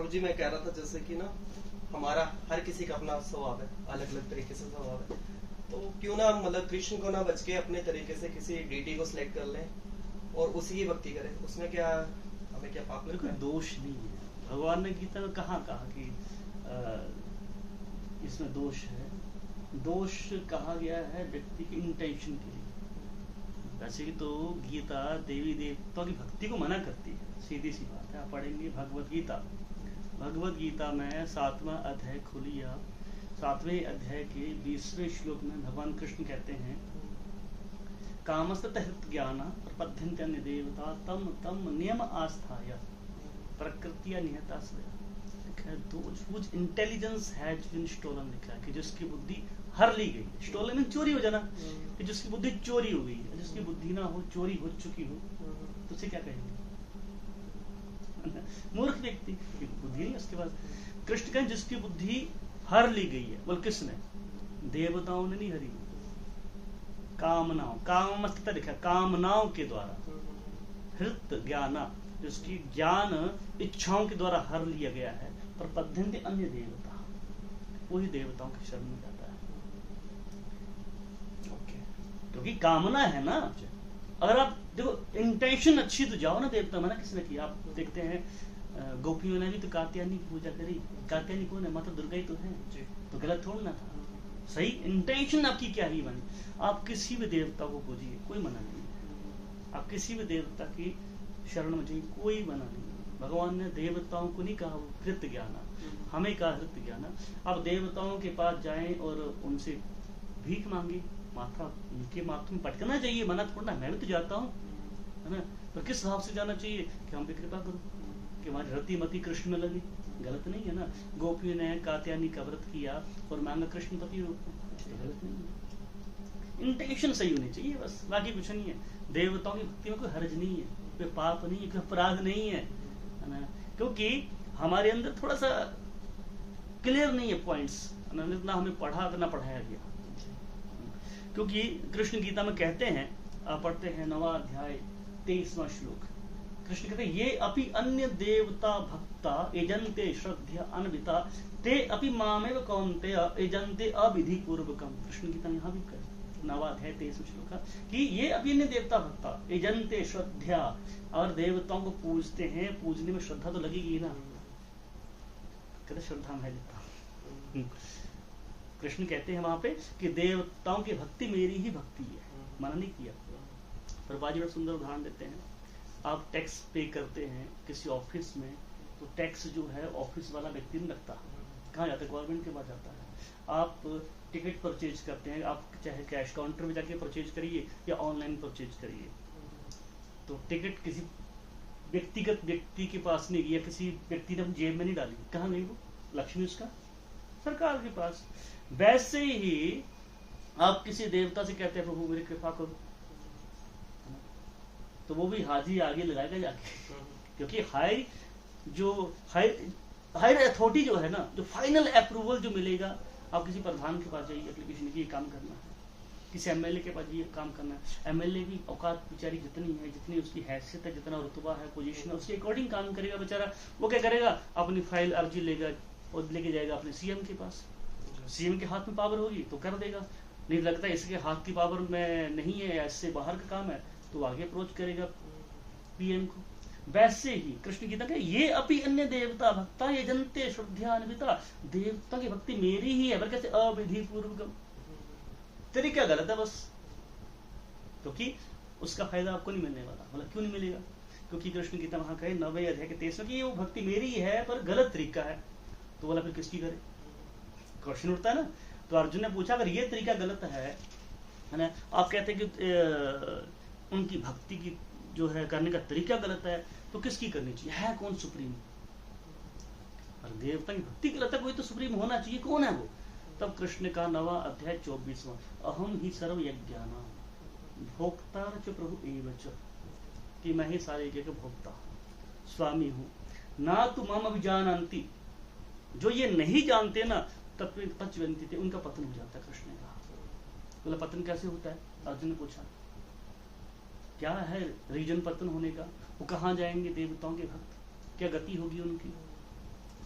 प्रभु जी मैं कह रहा था जैसे कि ना हमारा हर किसी का अपना स्वभाव है, अलग अलग तरीके से स्वभाव है, तो क्यों ना मतलब कृष्ण को ना बच के अपने तरीके से किसी डीटी को सिलेक्ट कर लें और उसी की भक्ति करें, उसमें क्या हमें क्या पाप लगता है? दोष नहीं है। भगवान ने गीता में कहा कि इसमें दोष है। दोष कहा गया है व्यक्ति के इंटेंशन के लिए। वैसे तो गीता देवी देवताओं की भक्ति को मना करती है, सीधी सी बात है। आप पढ़ेंगे भगवत गीता में 7वां अध्याय खोलिया, 7वें अध्याय के 20वें श्लोक में भगवान कृष्ण कहते हैं कामस्तत हृत ज्ञान प्रपद्यन्ते अन्य देवता तम तम नियम आस्थाय प्रकृतिया निहता लिखा है those whose intelligence has been stolen, लिखा है कि जिसकी बुद्धि हर ली गई। स्टोलन में चोरी हो जाना, कि जिसकी बुद्धि चोरी हो गई है, जिसकी बुद्धि ना हो, चोरी हो चुकी हो, तो उसे क्या कहेंगे? मूर्ख व्यक्ति, बुद्धि नहीं उसके पास। कृष्ण कहें जिसकी बुद्धि हर ली गई है। बोल किसने? देवताओं ने नहीं हरी, कामनाओं, कामस्तता लिखा, कामनाओं के द्वारा। हृत ज्ञाना, जिसकी ज्ञान इच्छाओं के द्वारा हर लिया गया है। प्रपद्यन्ते अन्य देवता, वही देवताओं की शरण में जाता है। क्योंकि कामना है ना। अगर आप देखो इंटेंशन अच्छी तो जाओ ना देवता, मना किसने किया? आप देखते हैं गोपियों ने भी तो कात्यायनी की पूजा करी। कात्यायनी कौन है? माता दुर्गा ही तो है, तो गलत थोड़ा ना था। सही इंटेंशन आपकी क्या ही बनी। आप किसी भी देवता को पूजिए, कोई मना नहीं है। आप किसी भी देवता की शरण में जाइए, कोई मना नहीं है। भगवान ने देवताओं को नहीं कहा हृत ज्ञान, हमें कहा हृत ज्ञान। आप देवताओं के पास जाएं और उनसे भीख मांगे, माथा उनके माथे में पटकना चाहिए, मना थोड़ा। मैं भी तो जाता हूँ, है ना। तो किस भाव से जाना चाहिए कि हम भी कृपा करो कि हमारी रति मति कृष्ण में लगी। गलत नहीं है ना। गोपियों ने कात्यायनी का व्रत किया और मांगा कृष्ण पति रूप में, गलत नहीं है। इंटेंशन सही होनी चाहिए बस, बाकी कुछ नहीं है। देवताओं की भक्ति में कोई हर्ज नहीं है, कोई पाप नहीं है, कोई अपराध नहीं है ना। क्योंकि हमारे अंदर थोड़ा सा क्लियर नहीं है पॉइंट्स, ना हमें पढ़ा ना पढ़ाया गया। क्योंकि कृष्ण गीता में कहते हैं, आप पढ़ते हैं 9वां अध्याय 23वां श्लोक। कृष्ण कहते हैं ये अपि अन्य देवता भक्ता यजन्ते श्रद्धा अन्विता ते अपि मामेव कौन्तेय यजन्ते अविधि पूर्वकम। कृष्ण गीता में यहाँ भी कहते 9वां अध्याय 23वां श्लोक कि ये अपि अन्य देवता भक्ता यजन्ते श्रद्धा, और देवताओं को पूजते हैं, पूजने में श्रद्धा तो लगेगी ना। कहते श्रद्धा मैं लेता हूँ। कृष्ण कहते हैं वहां पे कि देवताओं की भक्ति मेरी ही भक्ति है, मना नहीं किया। पर बाजी बड़ा सुंदर उदाहरण देते हैं। आप टैक्स पे करते हैं किसी ऑफिस में, तो टैक्स जो है ऑफिस वाला व्यक्ति नहीं लगता, कहाँ जाता है? गवर्नमेंट के पास जाता है। आप टिकट परचेज करते हैं, आप चाहे कैश काउंटर में जाके परचेज करिए या ऑनलाइन परचेज करिए, तो टिकट किसी व्यक्तिगत व्यक्ति के पास नहीं गई, किसी व्यक्ति ने जेब में नहीं डाली, कहाँ गई वो? लक्ष्मी उसका सरकार के पास। वैसे ही आप किसी देवता से कहते हैं प्रभु मेरी कृपा करो, तो वो भी हाजी आगे लगाएगा जाके। क्योंकि हायर अथॉरिटी जो है ना, जो फाइनल अप्रूवल जो मिलेगा, आप किसी प्रधान के पास जाइए एप्लीकेशन की काम करना है, किसी एमएलए के पास जाइए काम करना है। एमएलए की औकात बेचारी जितनी है, जितनी उसकी हैसियत है, जितना रुतबा है, पोजीशन है, उसके अकॉर्डिंग काम करेगा बेचारा। वो क्या करेगा? अपनी फाइल अर्जी लेगा और लेके जाएगा अपने सीएम के पास। सीएम के हाथ में पावर होगी तो कर देगा, नहीं लगता इसके हाथ की पावर में नहीं है या इससे बाहर का काम है, तो आगे अप्रोच करेगा पीएम को। वैसे ही कृष्ण गीता का ये अपि अन्य देवता भक्ता यजन्ते श्रद्धान्विता, देवता की भक्ति मेरी ही है, बल्कि कैसे? अविधि पूर्वकम। तरीका गलत है बस, क्योंकि उसका फायदा आपको नहीं मिलने वाला। बोला क्यों नहीं मिलेगा? क्योंकि कृष्ण गीता वहां कहे 9वें अध्याय के 23 की वो भक्ति मेरी ही है पर गलत तरीका है। तो बोला फिर किसकी करे? क्वेश्चन उठता है ना। तो अर्जुन ने पूछा अगर ये तरीका गलत है ना, आप कहते हैं कि उनकी भक्ति की जो है करने का तरीका गलत है, तो किसकी करनी चाहिए? है कौन सुप्रीम? और देवता की भक्ति गलत है, कोई तो सुप्रीम होना चाहिए। कौन है वो? तब कृष्ण का 9वां अध्याय 24वां, अहम ही सर्व यज्ञाना भोक्ता च प्रभु एवच, कि मैं ही सारे यज्ञ का भोक्ता स्वामी हूं। ना तु मम अभिजानन्ति, जो ये नहीं जानते ना तत्वंति थे, उनका पतन हो जाता है। कृष्ण ने कहा। बोला पतन कैसे होता है? अर्जुन ने पूछा क्या है रीजन पतन होने का? वो कहाँ जाएंगे देवताओं के भक्त? क्या गति होगी उनकी?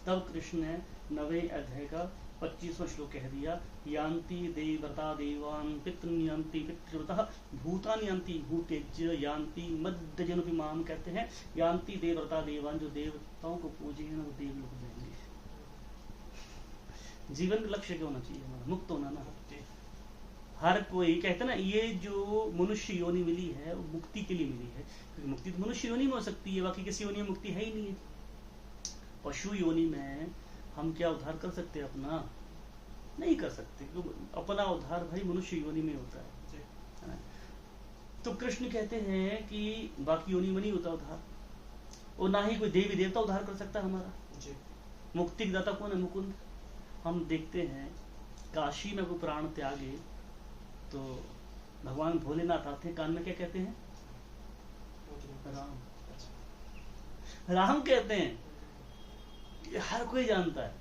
तब कृष्ण ने 9वें अध्याय का 25वां श्लोक कह दिया, यान्ति देवता देवान् पितृयान्ति पितृव्रतः भूतानि यान्ति भूतेज्य यान्ति मद्यजनपि माम, कहते हैं यान्ति देवता देवान्, जो देवताओं को पूजेंगे ना वो देवलोक जाएंगे। जीवन का लक्ष्य क्या होना चाहिए हमारा? मुक्त होना ना। हर कोई कहते ना ये जो मनुष्य योनि मिली है वो मुक्ति के लिए मिली है, क्योंकि मुक्ति तो मनुष्य योनि में हो सकती है, बाकी किसी योनि में मुक्ति है ही नहीं है। पशु योनि में हम क्या उद्धार कर सकते हैं? अपना नहीं कर सकते, क्योंकि अपना उद्धार भाई मनुष्य योनि में होता है। तो कृष्ण कहते हैं कि बाकी योनि में नहीं होता उद्धार, और ना ही कोई देवी देवता उद्धार कर सकता हमारा। मुक्ति के दाता कौन है? मुकुंद। हम देखते हैं काशी में कोई प्राण त्यागे तो भगवान भोलेनाथ आते हैं, कान में क्या कहते हैं? राम। राम कहते हैं, ये हर कोई जानता है।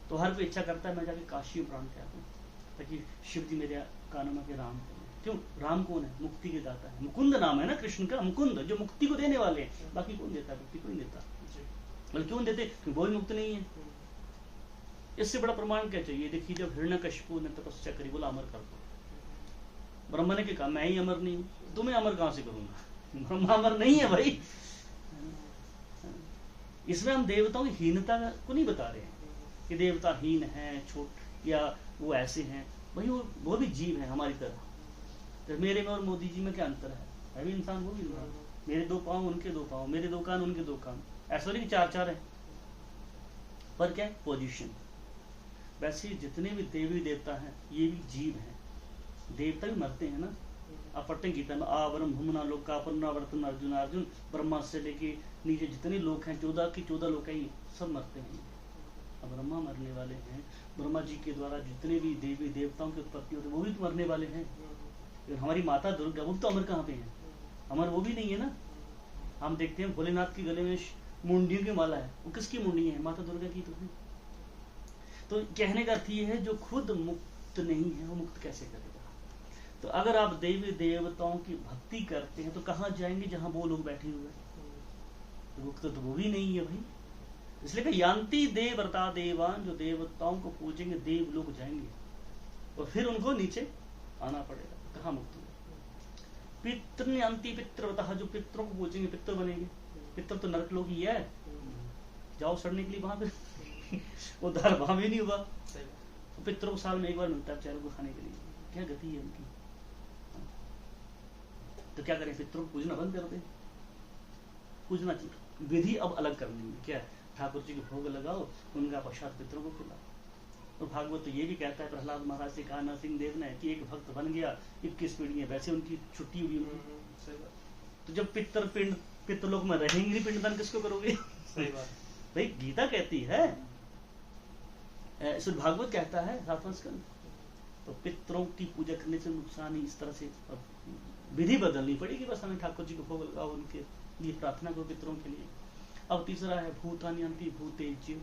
तो हर कोई इच्छा करता है मैं जाके काशी में प्राण त्यागूं, ताकि शिव जी मेरे कानों में के राम करें। क्यों? राम कौन है? मुक्ति के दाता है। मुकुंद नाम है ना कृष्ण का, मुकुंद जो मुक्ति को देने वाले हैं। बाकी कौन देता है? मुक्ति कोई नहीं देता। मतलब क्यों देते? क्योंकि वो भी मुक्त नहीं है। इससे बड़ा प्रमाण क्या चाहिए? देखिए जब हिरण्यकशिपु ने तपस्या करी, बोला अमर कर दो। ब्रह्मा ने क्या कहा? मैं ही अमर नहीं हूं, तुम्हें अमर कहां से करूंगा? ब्रह्मा अमर नहीं है भाई। इसमें हम देवताओं की हीनता को नहीं बता रहे हैं कि देवता हीन है, छोट या वो ऐसे हैं। भाई वो भी जीव है हमारी तरह। तो मेरे में और मोदी जी में क्या अंतर है? मैं भी इंसान, वो भी इंसान। मेरे 2 पांव उनके 2 पांव, मेरे 2 कान उनके 2 कान, ऐसा नहीं 4-4 है। पर क्या है? पोजीशन। वैसे जितने भी देवी देवता हैं ये भी जीव हैं। देवता भी मरते हैं ना। आप पढ़ते हैं गीता में, आवरम भूमना लोकापन्नावर्तन अर्जुन अर्जुन, ब्रह्मा से लेके नीचे जितने लोग हैं 14 की 14 लोग हैं, सब मरते हैं। अब ब्रह्मा मरने वाले हैं, ब्रह्मा जी के द्वारा जितने भी देवी देवताओं की उत्पत्ति होती है वो भी तो मरने वाले हैं। हमारी माता दुर्गा वो तो अमर कहाँ पे है? अमर वो भी नहीं है ना। हम देखते हैं भोलेनाथ के गले में मुंडियों की माला है, वो किसकी मुंडी है? माता दुर्गा की। तो कहने का अर्थ ये है जो खुद मुक्त नहीं है वो मुक्त कैसे करेगा? तो अगर आप देवी देवताओं की भक्ति करते हैं तो कहाँ जाएंगे? जहां वो लोग बैठे हुए हैं। मुक्त तो वो भी नहीं है भाई। इसलिए कहा यान्ति देवता देवान, जो देवताओं को पूजेंगे देव लोग जाएंगे, और फिर उनको नीचे आना पड़ेगा। कहाँ मुक्त होंगे? पितृ यान्ति पितृव्रतः, जो पितरों को पूजेंगे पितृ बनेंगे। पितृ तो नरक लोग ही है, जाओ सड़ने के लिए वहां पे। उद्धार वहां भी नहीं हुआ। पितरों को साल में एक बार मिलता है बेचारों को खाने के लिए, क्या गति है उनकी। तो क्या करें? पितरों को पूजना बंद कर दें। पूजना चाहिए, विधि अब अलग करनी है। क्या? ठाकुर जी को भोग लगाओ, उनका प्रसाद पितरों को खिलाओ। तो भागवत तो ये भी कहता है, प्रहलाद महाराज से कहा नरसिंह देव ने कि एक भक्त बन गया 21 पीढ़ियां, वैसे उनकी छुट्टी हुई उनकी। तो जब पितृलोक में रहेंगे नहीं, पिंडदान किसको करोगे? सही बात भाई गीता कहती है, भागवत कहता है 7वां स्कंद। तो पितरों की पूजा करने से नुकसान ही इस तरह से विधि बदलनी पड़ेगी। बस हमें ठाकुर जी को भोग लगाओ, उनके लिए प्रार्थना करो पितरों के लिए। अब तीसरा है भूतानि यान्ति भूतेज्य,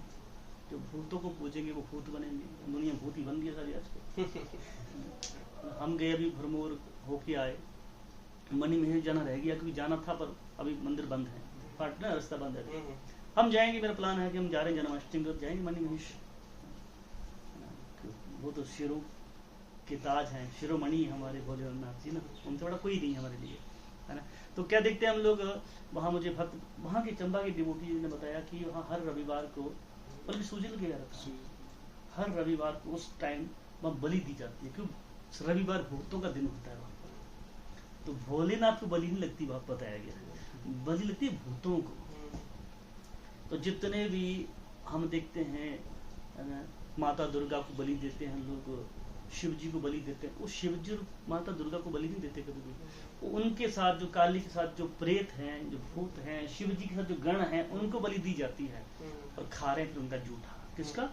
जो भूतों को पूजेंगे वो भूत बनेंगे। दुनिया भूत ही बन गई सारी आजकल। हम गए अभी भरमौर होके आए, मणि महेश जाना रह गया क्योंकि जाना था पर अभी मंदिर बंद है, फाटना रास्ता बंद है। हम जाएंगे, मेरा प्लान है कि हम जा रहे हैं जन्माष्टमी को जाएंगे मणि महेश। वो तो शिरो के ताज हैं, शिरोमणि हमारे भोलेनाथ जी ना, उनसे बड़ा कोई नहीं हमारे लिए, है ना। तो क्या देखते हैं हम लोग, वहाँ मुझे भक्त वहाँ की चंबा की डिवोटी ने बताया कि वहाँ हर रविवार को, बल्कि सूजल गया था, हर रविवार को उस टाइम वहाँ बलि दी जाती है। क्यों? रविवार भूतों का दिन होता है वहाँ पर। तो भोलेनाथ को बलि नहीं लगती, वहाँ बताया गया, बलि लगती है भूतों को। तो जितने भी हम देखते हैं माता दुर्गा को बलि देते हैं लोग, शिव जी को बलि देते हैं, वो शिव जी और माता दुर्गा को बलि नहीं देते कभी भी। उनके साथ जो काली के साथ जो प्रेत हैं, जो भूत हैं, शिव जी के साथ जो गण हैं, उनको बलि दी जाती है। और खा रहे हैं उनका जूठा। किसका?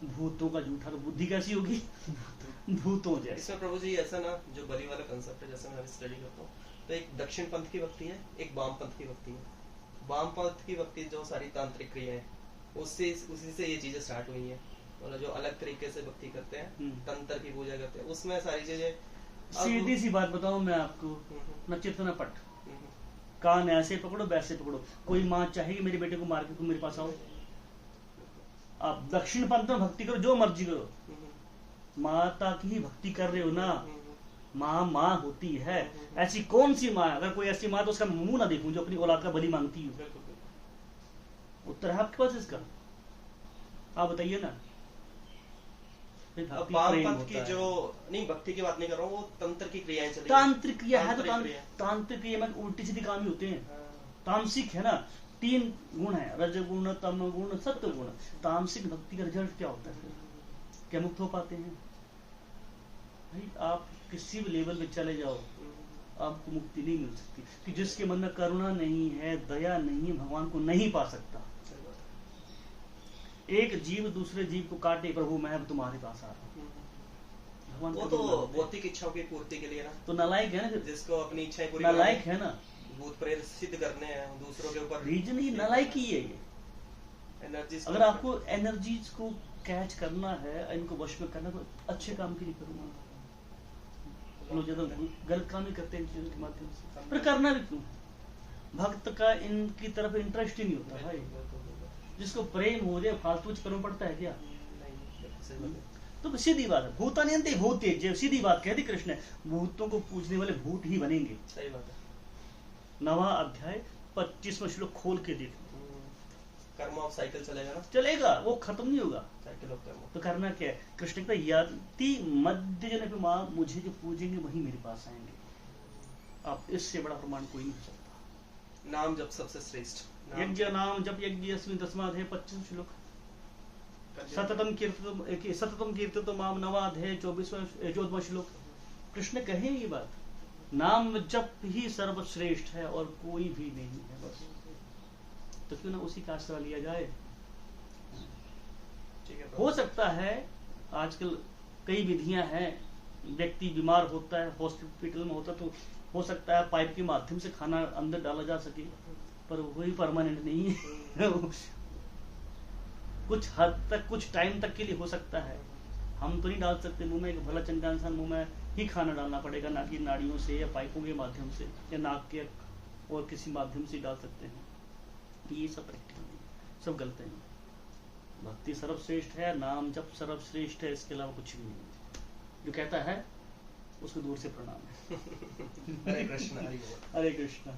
भूतों का जूठा। तो बुद्धि कैसी होगी? भूतों जैसे। इसमें प्रभु जी ऐसा ना, जो बलि वाला कंसेप्ट है, जैसे मैं स्टडी करता हूँ, तो एक दक्षिण पंथ की भक्ति है, एक वाम पंथ की भक्ति है। वाम पंथ की भक्ति जो सारी तांत्रिक क्रियाएं, उसी से ये चीजें स्टार्ट हुई हैं। मतलब जो अलग तरीके से भक्ति करते हैं, तंत्र की पूजा करते हैं, उसमें सारी चीजें। सीधी सी बात बताऊं मैं आपको, न चित्त न पट, कान ऐसे पकड़ो वैसे पकड़ो। कोई माँ चाहेगी मेरे बेटे को मार के तुम मेरे पास आओ? आप दक्षिण पंथ में भक्ति करो, जो मर्जी करो, माता की ही भक्ति कर रहे हो ना। माँ माँ होती है। ऐसी कौन सी माँ है, अगर कोई ऐसी माँ है तो उसका मुंह ना देखूं जो अपनी औलाद का बलि मांगती हो। उत्तर है आपके पास इसका? आप बताइए ना। अब वामपंथ की जो नहीं, भक्ति की बात नहीं कर रहा हूँ, वो तंत्र की क्रियाएं चली। तांत्रिक क्रिया है तो तांत्रिक क्रिया में उल्टी सीधी काम ही होते हैं। तामसिक है ना, 3 गुण है, रजगुण, तम गुण, सत्व गुण। तामसिक भक्ति का रिजल्ट क्या होता है? क्या मुक्त हो पाते हैं? भाई आप किसी भी लेवल पे चले जाओ, आपको मुक्ति नहीं मिल सकती। कि जिसके मन में करुणा नहीं है, दया नहीं है, भगवान को नहीं पा सकता। एक जीव दूसरे जीव को काटे, प्रभु मैं अब तुम्हारे पास आ रहा हूँ, भगवान वो तो भौतिक इच्छाओं की पूर्ति के लिए ना, तो नालायक है ना, जिसको अपनी इच्छाएं पूरी नालायक है ना, भूत प्रेत सिद्ध करने हैं दूसरों के ऊपर। रीजन ही नालायक ही है ये। एनर्जी, अगर आपको एनर्जीज को कैच करना है, इनको वश में करना, तो अच्छे काम के लिए करूंगा। लोग ज्यादा गलत काम ही करते हैं इन चीजों के माध्यम से, पर करना भी क्यों? भक्त का इनकी तरफ इंटरेस्ट ही नहीं होता भाई। जिसको प्रेम हो जाए फालतू करना पड़ता है क्या? तो सीधी बात है, भूतान्यंते भूते, जो सीधी बात कह दी कृष्ण ने, भूतों को पूजने वाले भूत ही बनेंगे। सही बात है। 9वां अध्याय 25वां श्लोक खोल के देख। कर्म ऑफ साइकिल चलेगा ना, चलेगा, वो खत्म नहीं होगा। साइकिल ऑफ कर्म। तो करना क्या है? कृष्ण कहता यदि मध्य जन पे माँ मुझे जो पूजेंगे वही मेरे पास आएंगे। अब इससे बड़ा प्रमाण कोई नहीं हो सकता। नाम जब सबसे श्रेष्ठ, यज्ञ नाम जब यज्ञ अस्मिन् तस्मात् है 25 श्लोक। सततम कीर्तितो माम 9वां अध्याय 14वां श्लोक। कृष्ण कहे ये बात, नाम जप ही सर्वश्रेष्ठ है और कोई भी नहीं है बस। तो क्यों ना उसी का आश्रय लिया जाए। हो सकता है आजकल कई विधियां हैं, व्यक्ति बीमार होता है, हॉस्पिटल में होता है, तो हो सकता है पाइप के माध्यम से खाना अंदर डाला जा सके, पर वही परमानेंट नहीं है। कुछ हद तक, कुछ टाइम तक के लिए हो सकता है। हम तो नहीं डाल सकते मुंह में, एक भला चंगा इंसान मुंह में ही खाना डालना पड़ेगा, ना कि नाड़ियों से या पाइपों के माध्यम से या नाक के और किसी माध्यम से डाल सकते हैं। ये सब प्रैक्टिकल सब गलत है। भक्ति सर्वश्रेष्ठ है, नाम जप सर्वश्रेष्ठ है, इसके अलावा कुछ भी नहीं। जो कहता है उसको दूर से प्रणाम है। हरे कृष्ण, हरे कृष्ण।